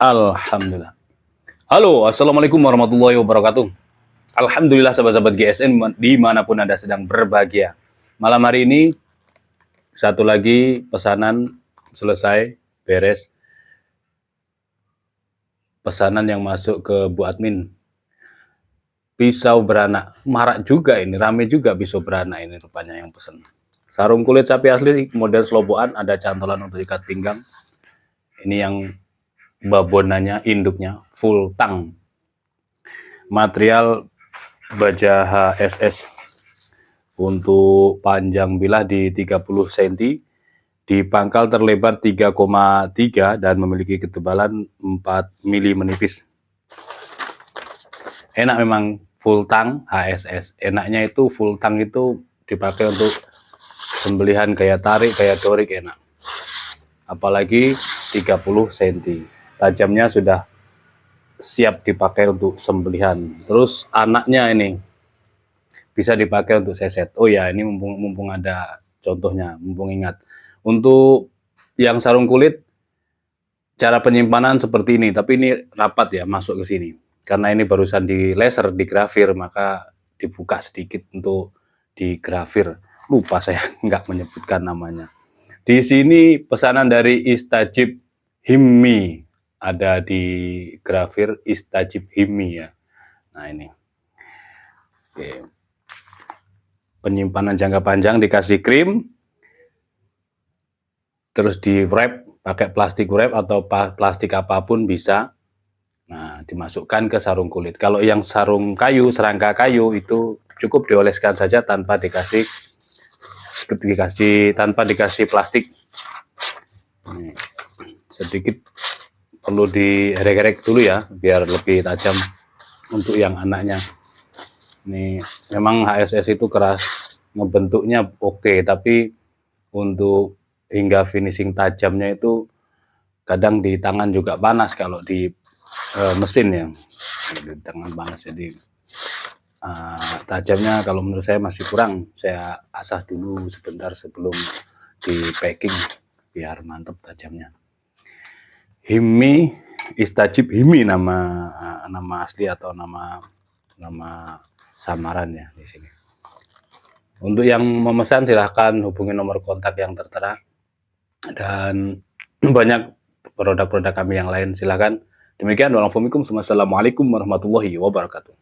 Alhamdulillah. Halo, assalamualaikum warahmatullahi wabarakatuh. Alhamdulillah sahabat-sahabat GSN dimanapun Anda sedang berbahagia. Malam hari ini satu lagi pesanan selesai, beres. Pesanan yang masuk ke Bu Admin. Pisau beranak, marak juga ini, rame juga pisau beranak ini rupanya yang pesan. Sarung kulit sapi asli model selobokan, ada cantolan untuk ikat pinggang. Ini yang babonannya, induknya full tang. Material baja HSS. Untuk panjang bilah di 30 cm, di pangkal terlebar 3,3 dan memiliki ketebalan 4 mm menipis. Enak memang full tang HSS. Enaknya itu full tang itu dipakai untuk sembelihan kayak tarik, kayak dorik enak. Apalagi 30 cm. Tajamnya sudah siap dipakai untuk sembelihan. Terus anaknya ini bisa dipakai untuk seset. Oh ya, ini mumpung ada contohnya, mumpung ingat. Untuk yang sarung kulit, cara penyimpanan seperti ini, tapi ini rapat ya masuk ke sini. Karena ini barusan di laser, di grafir, maka dibuka sedikit untuk di grafir. Lupa saya nggak menyebutkan namanya. Di sini pesanan dari Istajib Himmi, ada di grafir Istajib Himmi ya. Nah ini. Oke. Penyimpanan jangka panjang dikasih krim, terus di wrap pakai plastik wrap atau plastik apapun bisa. Nah, dimasukkan ke sarung kulit. Kalau yang sarung kayu, serangka kayu itu cukup dioleskan saja tanpa dikasih plastik. Nih, sedikit perlu diherek-herek dulu ya, biar lebih tajam untuk yang anaknya. Ini memang HSS itu keras, ngebentuknya oke, tapi untuk hingga finishing tajamnya itu kadang di tangan juga panas kalau di mesin ya, di tangan panas. Jadi tajamnya kalau menurut saya masih kurang, saya asah dulu sebentar sebelum di packing biar mantap tajamnya. Himmi, Istajib Himmi nama asli atau nama samaran ya di sini. Untuk yang memesan silahkan hubungi nomor kontak yang tertera, dan banyak produk-produk kami yang lain silahkan. Demikian, wassalamualaikum warahmatullahi wabarakatuh.